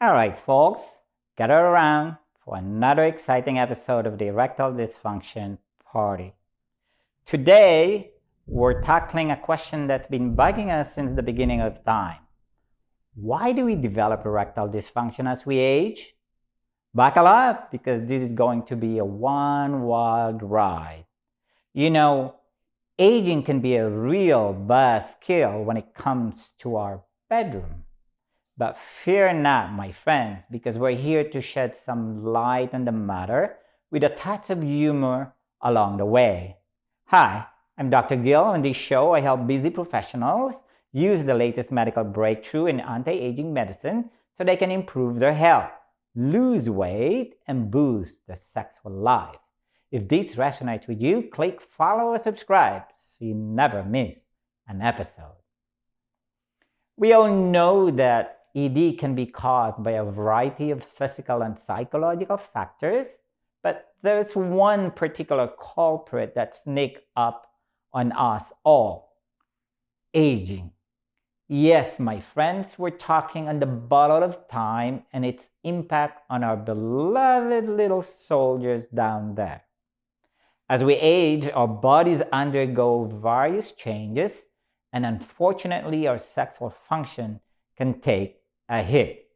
All right, folks, gather around for another exciting episode of the Erectile Dysfunction Party. Today, we're tackling a question that's been bugging us since the beginning of time. Why do we develop erectile dysfunction as we age? Buckle up, because this is going to be a one wild ride. You know, aging can be a real buzzkill when it comes to our bedroom. But fear not, my friends, because we're here to shed some light on the matter with a touch of humor along the way. Hi, I'm Dr. Gill. On this show, I help busy professionals use the latest medical breakthrough in anti-aging medicine so they can improve their health, lose weight, and boost their sexual life. If this resonates with you, click follow or subscribe so you never miss an episode. We all know that ED can be caused by a variety of physical and psychological factors, but there's one particular culprit that sneaks up on us all: aging. Yes, my friends, we're talking on the bottle of time and its impact on our beloved little soldiers down there. As we age, our bodies undergo various changes, and unfortunately, our sexual function can take a hit.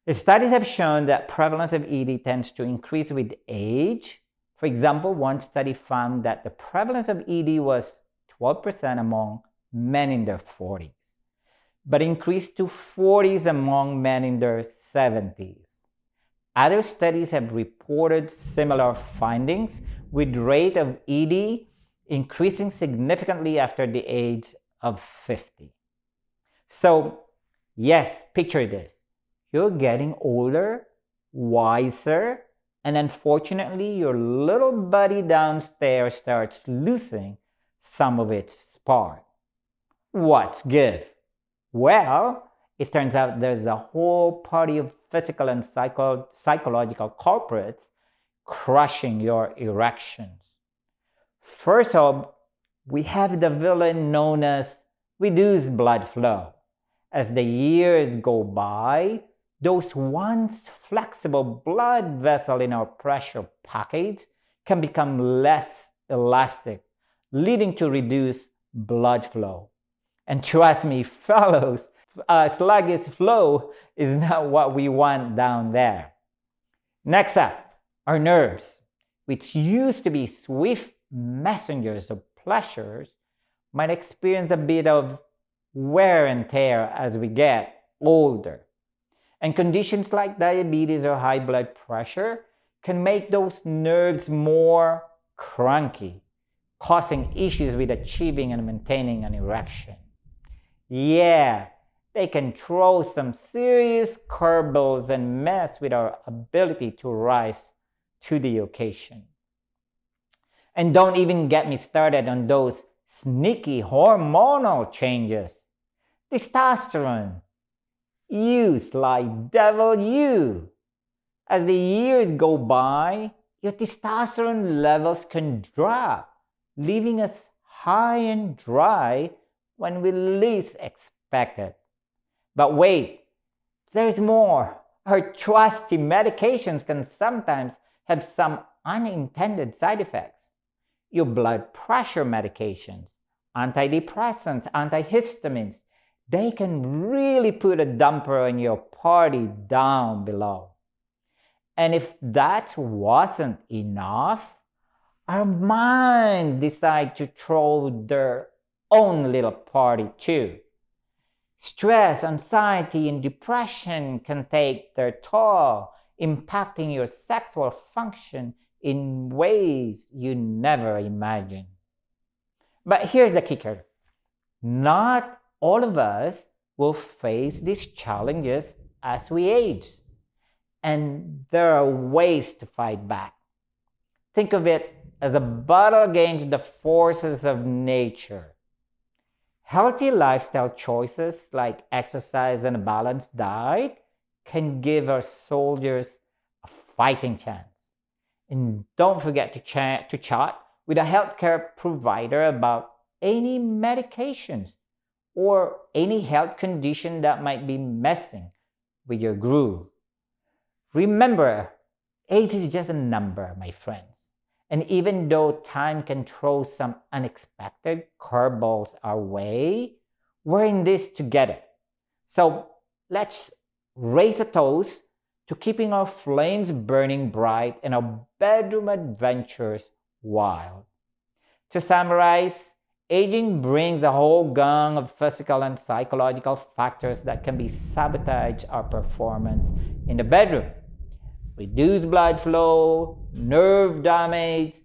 The studies have shown that prevalence of ED tends to increase with age. For example, one study found that the prevalence of ED was 12% among men in their 40s, but increased to 40s among men in their 70s. Other studies have reported similar findings, with rate of ED increasing significantly after the age of 50. So, yes, picture this. You're getting older, wiser, and unfortunately, your little buddy downstairs starts losing some of its spark. What's good? Well, it turns out there's a whole party of physical and psychological culprits crushing your erections. First off, we have the villain known as reduced blood flow. As the years go by, those once flexible blood vessels in our pressure package can become less elastic, leading to reduced blood flow. And trust me, fellows, sluggish flow is not what we want down there. Next up, our nerves, which used to be swift messengers of pleasures, might experience a bit of wear and tear as we get older. And conditions like diabetes or high blood pressure can make those nerves more cranky, causing issues with achieving and maintaining an erection. Yeah, they can throw some serious curveballs and mess with our ability to rise to the occasion. And don't even get me started on those sneaky hormonal changes. Testosterone. You sly devil, you. As the years go by, your testosterone levels can drop, leaving us high and dry when we least expect it. But wait, there's more. Our trusty medications can sometimes have some unintended side effects. Your blood pressure medications, antidepressants, antihistamines, they can really put a damper on your party down below. And if that wasn't enough, our mind decide to throw their own little party too. Stress, anxiety, and depression can take their toll, impacting your sexual function in ways you never imagined. But here's the kicker. Not all of us will face these challenges as we age, and there are ways to fight back. Think of it as a battle against the forces of nature. Healthy lifestyle choices like exercise and a balanced diet can give our soldiers a fighting chance. And don't forget to chat with a healthcare provider about any medications or any health condition that might be messing with your groove. Remember, age is just a number, my friends. And even though time can throw some unexpected curveballs our way, we're in this together. So let's raise a toast to keeping our flames burning bright and our bedroom adventures wild. To summarize, aging brings a whole gang of physical and psychological factors that can sabotage our performance in the bedroom. Reduced blood flow, nerve damage,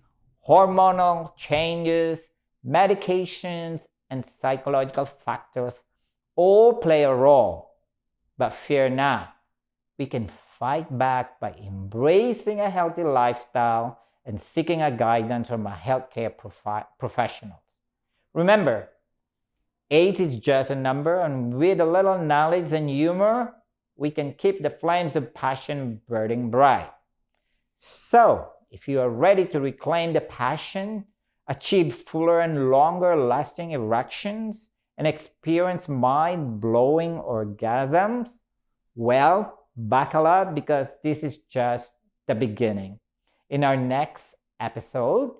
hormonal changes, medications, and psychological factors all play a role. But fear not, we can fight back by embracing a healthy lifestyle and seeking a guidance from a healthcare professionals. Remember, age is just a number, and with a little knowledge and humor, we can keep the flames of passion burning bright. So, if you are ready to reclaim the passion, achieve fuller and longer lasting erections, and experience mind-blowing orgasms, well, buckle up because this is just the beginning. In our next episode,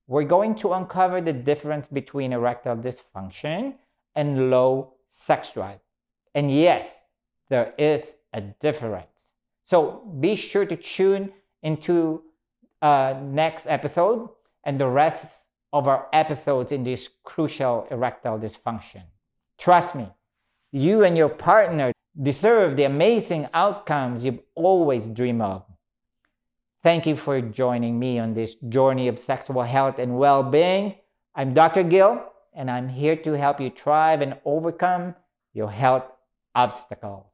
we're going to uncover the difference between erectile dysfunction and low sex drive. And yes, there is a difference. So be sure to tune into next episode and the rest of our episodes in this crucial erectile dysfunction. Trust me, you and your partner deserve the amazing outcomes you've always dreamed of. Thank you for joining me on this journey of sexual health and well-being. I'm Dr. Gil, and I'm here to help you thrive and overcome your health obstacles.